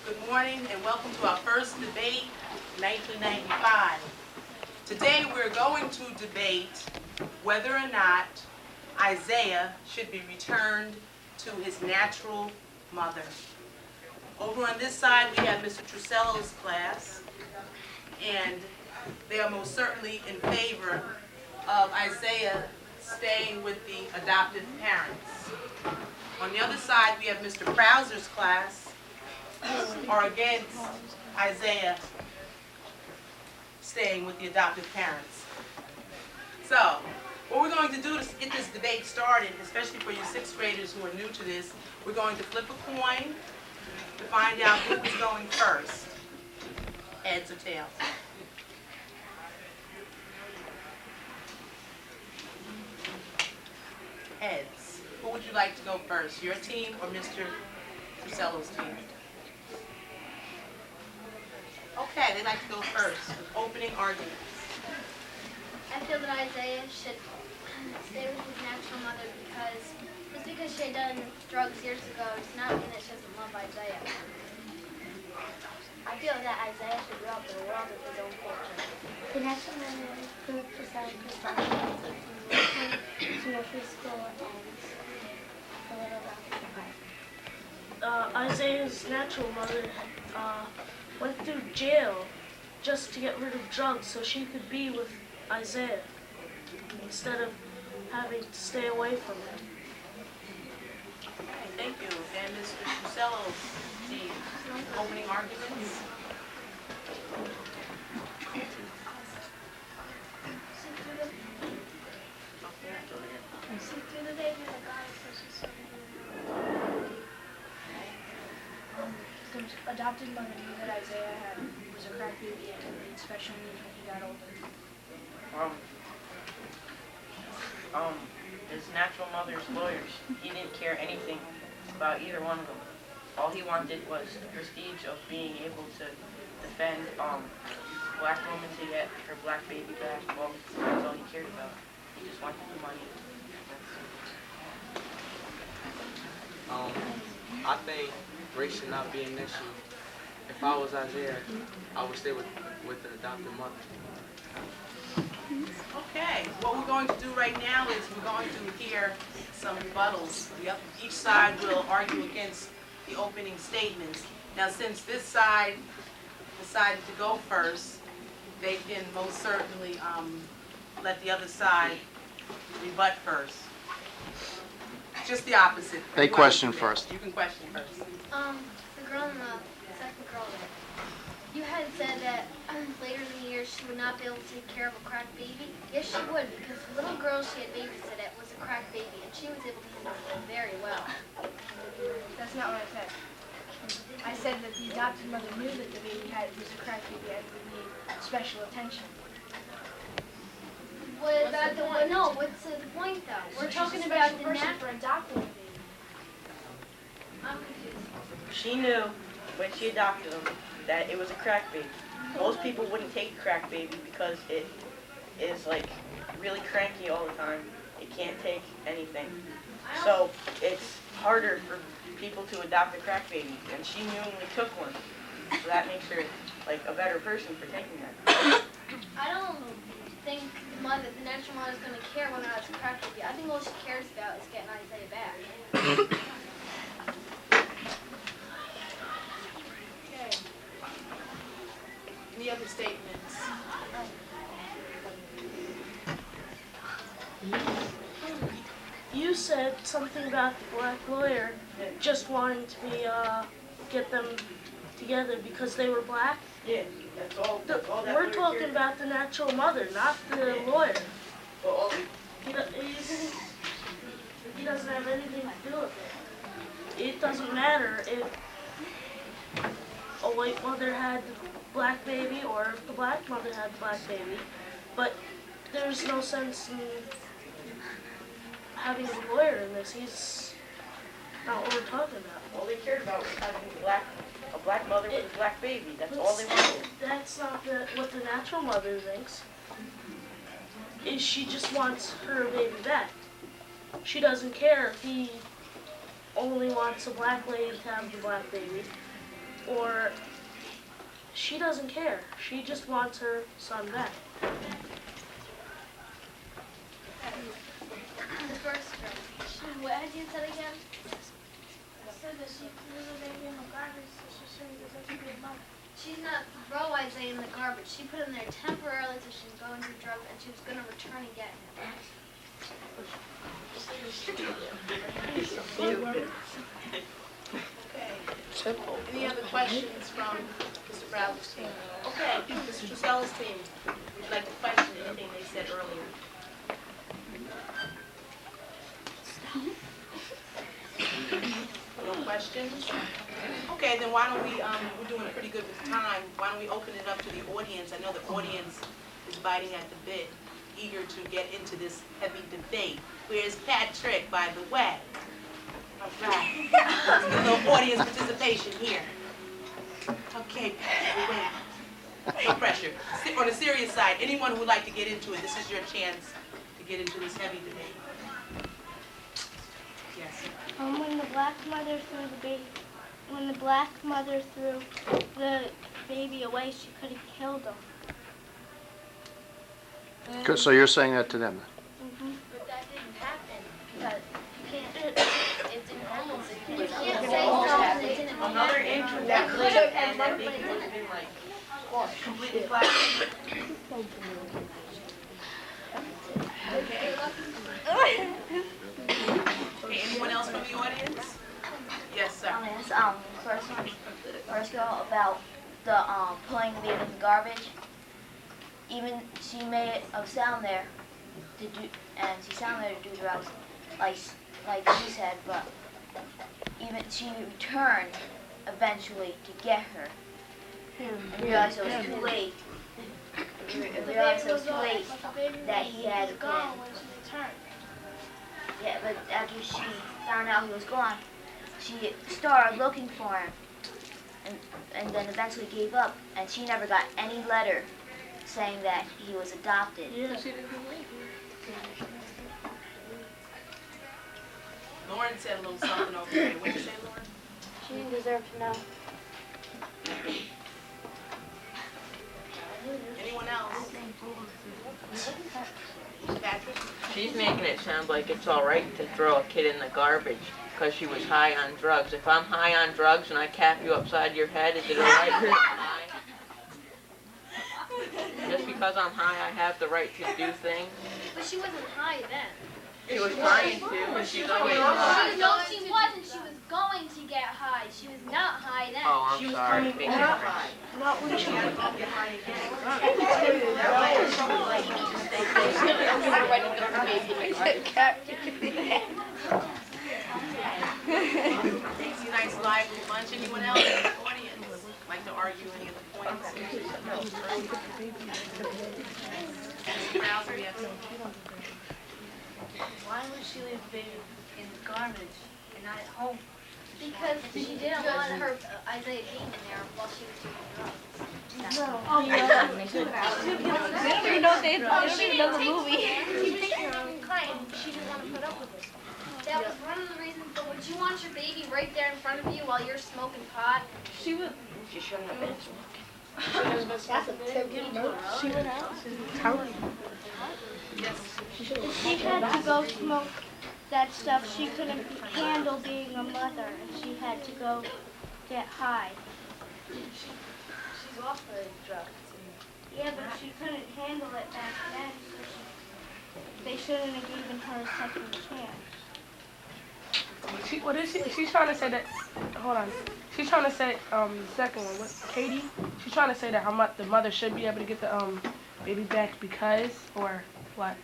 Good morning and welcome to our first debate, 1995. Today we're going to debate whether or not Isaiah should be returned to his natural mother. Over on this side we have Mr. Trusello's class, and they are most certainly in favor of Isaiah staying with the adoptive parents. On the other side we have Mr. Krauser's class, who are against Isaiah staying with the adoptive parents. So, what we're going to do to get this debate started, especially for you sixth graders who are new to this, we're going to flip a coin to find out who is going first, heads or tails. Heads. Who would you like to go first, your team or Mr. Trusello's team? Okay, they'd like to go first. Opening arguments. I feel that Isaiah should stay with his natural mother because just because she had done drugs years ago does not mean that she doesn't love Isaiah. I feel that Isaiah should grow up in a world of his own culture. The natural mother who decided to start to nursery school and the little rock. Isaiah's natural mother went through jail just to get rid of drugs so she could be with Isaiah instead of having to stay away from him. Okay, thank you. And Mr. Trusello's team, opening arguments. The adopted mother knew that Isaiah was a crack baby and needed special needs when he got older. His natural mother's lawyers, he didn't care anything about either one of them. All he wanted was the prestige of being able to defend black woman to get her black baby back. Well, that's all he cared about. He just wanted the money. I think race should not be an issue. If I was Isaiah, I would stay with the adopted mother. Okay, what we're going to do right now is we're going to hear some rebuttals. Each side will argue against the opening statements. Now, since this side decided to go first, they can most certainly let the other side rebut first. Just the opposite. They question first. You can question first. The girl in the second girl there. You had said that later in the year she would not be able to take care of a crack baby. Yes, she would, because the little girl she had babysit at was a crack baby, and she was able to handle it very well. That's not what I said. I said that the adopted mother knew that the baby was a crack baby and would need special attention. What about the one? No, what's the point though? We're talking about the for adopting a baby. I'm confused. She knew when she adopted him that it was a crack baby. Most people wouldn't take a crack baby because it is like really cranky all the time. It can't take anything. So it's harder for people to adopt a crack baby, and she newly took one. So that makes her like a better person for taking that. I don't think the natural mother is going to care whether or not it's a crack baby. I think all she cares about is getting Isaiah back. Okay. Any other statements? You said something about the black lawyer just wanting to be get them together because they were black. Yeah, that's all. We're talking about the natural mother, not the lawyer. Well, He doesn't have anything to do with it. It doesn't matter if a white mother had the black baby or if the black mother had the black baby, but there's no sense in having a lawyer in this. He's not what we're talking about. all they cared about was having a black mother with a black baby. That's all they wanted. That's not what the natural mother thinks. Is she just wants her baby back. She doesn't care if he only wants a black lady to have the black baby. or she doesn't care. She just wants her son back. The first girl. What had you said again? I said that she threw the baby in the garbage, so she shouldn't deserve to be a mother. She's not throw Isaiah in the garbage. She put him there temporarily so she was going to drugs and she was going to return and get him. Simple. Any other questions from Mr. Bradley's team? Okay, Mr. Trusella's team, would you like to question anything they said earlier? No questions? Okay, then why don't we, we're doing pretty good with time, why don't we open it up to the audience? I know the audience is biting at the bit, eager to get into this heavy debate. Where's Patrick, by the way? All right. Let's get a little audience participation here. Okay, Patrick, wait. No pressure. On the serious side, anyone who would like to get into it, this is your chance to get into this heavy debate. Yes. When the black mother threw the baby away, she could have killed him. Good, so you're saying that to them? But that didn't happen because it didn't happen. You can't say something that didn't Another happen. inch with that clip, and that baby would have been like completely flat. Okay, anyone else from the audience? Yes, sir. Yes, first girl about the pulling the baby in the garbage. Even she made a sound there to do, and she sounded there to do drugs, like she said, but even she returned eventually to get her. And realized it was too late. Realized it was too late that he had been. Yeah, but after she found out he was gone, she started looking for him, and then eventually gave up, and she never got any letter saying that he was adopted. Yeah. Lauren said a little something over there. What did you say, Lauren? She didn't deserve to know. Anyone else? Patrick? She's making it sound like it's all right to throw a kid in the garbage because she was high on drugs. If I'm high on drugs and I cap you upside your head, is it all right to high? Just because I'm high, I have the right to do things. But she wasn't high then. She was trying to, but she's always No, high. she wasn't. She was going to get high. She was not high then. Oh, I'm sorry. Big difference. Not when she was Tasty, nice, lively lunch. Anyone else in the audience like to argue any of the points? Browser, yes. Why would she leave the baby in the garbage and not at home? Because she didn't want her Isaiah being in there while she was doing drugs. They don't even know the movie. She was taking her own kind. She didn't want to put up with it. That was one of the reasons. But would you want your baby right there in front of you while you're smoking pot? She shouldn't have been. She went out. Yes. If she had to go smoke that stuff, she couldn't handle being a mother, and she had to go get high. She's off the drugs. Yeah, but she couldn't handle it back then, so they shouldn't have given her a second chance. What is she? She's trying to say that. Hold on. She's trying to say the second one. What? Katie? She's trying to say that the mother should be able to get the baby back because, or what?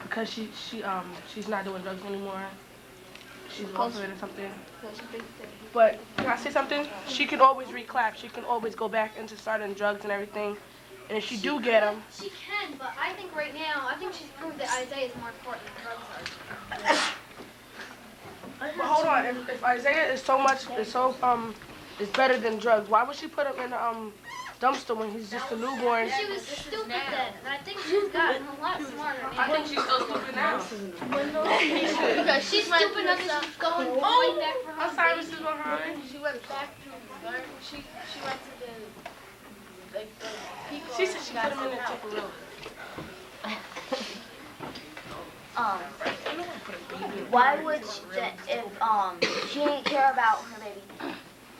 Because she's not doing drugs anymore. She's off of it or something. But can I say something? She can always reclap. She can always go back into starting drugs and everything. And if she do get them, She can, but I think right now, I think she's proved that Isaiah is more important than drugs are. but hold on. If Isaiah is so better than drugs, why would she put him in dumpster when he's just a newborn. She was stupid then, and I think she's gotten a lot smarter I now. think she's still stupid now. Because she's stupid enough that she's going way back for her Her Cyrus baby. is behind. She went back to the garden. She went to the people. She said she put him in the Tupperware. Why would she, if she didn't care about her baby,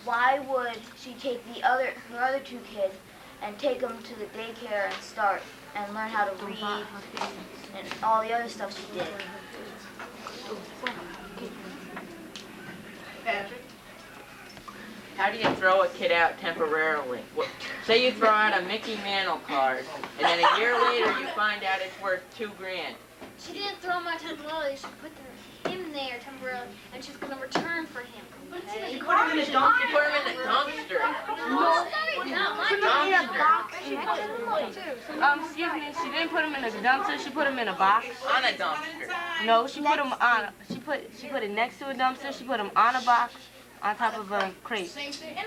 why would she take her other two kids and take them to the daycare and start and learn how to read and all the other stuff she did? Patrick? How do you throw a kid out temporarily? Say you throw out a Mickey Mantle card, and then a year later you find out it's worth $2,000. She didn't throw him out temporarily. She put him there temporarily, and she's going to return for him. Okay? You put him in a dumpster. You put him in a dumpster. Not my dumpster. Excuse me, she didn't put him in a dumpster, she put him in a box. On a dumpster. No, she put him on, she put it next to a dumpster, she put him on a box, on top of a crate. What's the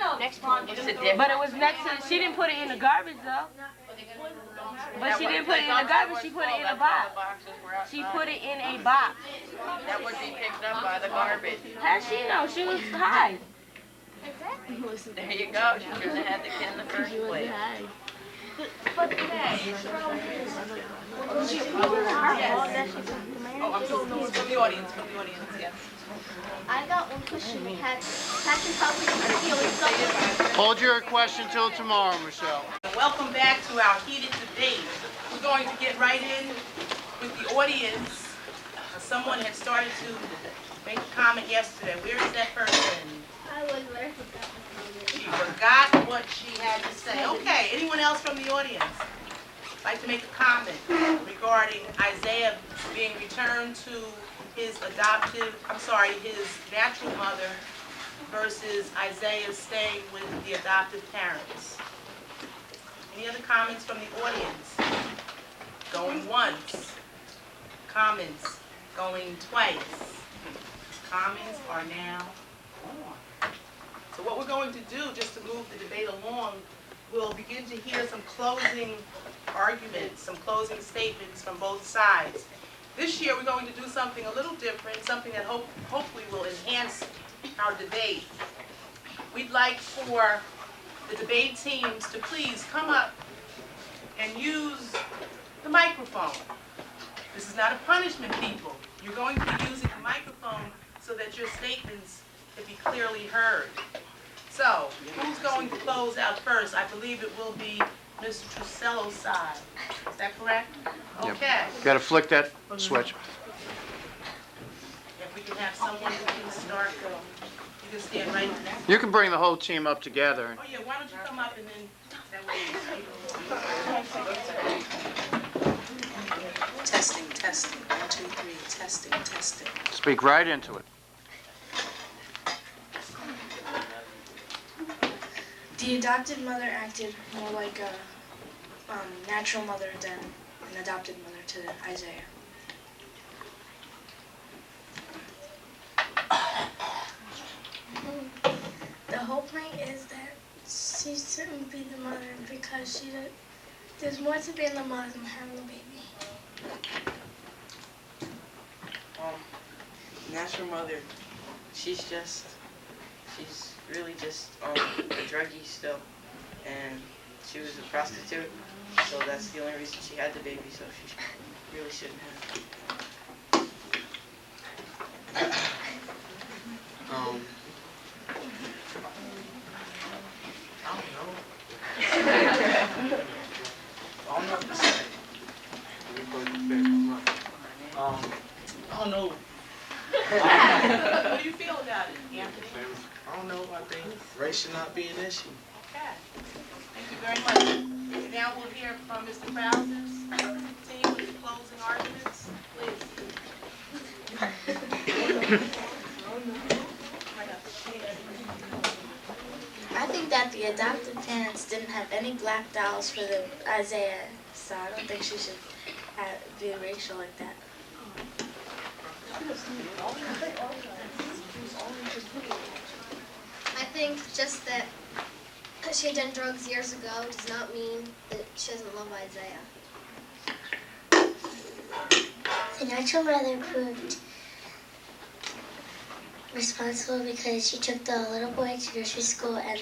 difference? But it was next to, she didn't put it in the garbage though. But she didn't put it in the garbage, she put it in a box. She put it in a box. That would be picked up by the garbage. How she know? She was high. There you go. She shouldn't have had the kid in the first place. Oh, I'm sorry. From the audience, yes. I got one question. Patrick probably feeling something. Hold your question till tomorrow, Michelle. Welcome back to our heated debate. We're going to get right in with the audience. Someone had started to make a comment yesterday. Where is that person? I was there. She forgot what she had to say. Okay, anyone else from the audience like to make a comment regarding Isaiah being returned to his his natural mother versus Isaiah staying with the adoptive parents? Any other comments from the audience? Going once. Comments going twice. Comments are now on. So what we're going to do, just to move the debate along, we'll begin to hear some closing arguments, some closing statements from both sides. This year we're going to do something a little different, something that hopefully will enhance our debate. We'd like for the debate teams to please come up and use the microphone. This is not a punishment, people. You're going to be using the microphone so that your statements can be clearly heard. So, who's going to close out first? I believe it will be Mr. Trusello's side. Is that correct? Okay. Got to flick that switch. If we can have someone who can start, you can stand right there. You can bring the whole team up together. Oh yeah, why don't you come up and then that way Testing, testing. 1, 2, 3. Testing, testing. Speak right into it. The adopted mother acted more like a natural mother than an adopted mother to Isaiah. The whole point is that she shouldn't be the mother because there's more to being the mother than having the baby. Natural mother, she's really just a druggie still, and she was a prostitute, so that's the only reason she had the baby, so she really shouldn't have. I don't know. What do you feel about it, Anthony? I don't know. I think race should not be an issue. Okay. Thank you very much. Now we'll hear from Mr. Krause's team with the closing arguments. Please. I think that the adopted parents didn't have any black dolls for the Isaiah, so I don't think she should be racial like that. I think just that because she had done drugs years ago does not mean that she doesn't love Isaiah. The natural mother proved responsible because she took the little boy to nursery school and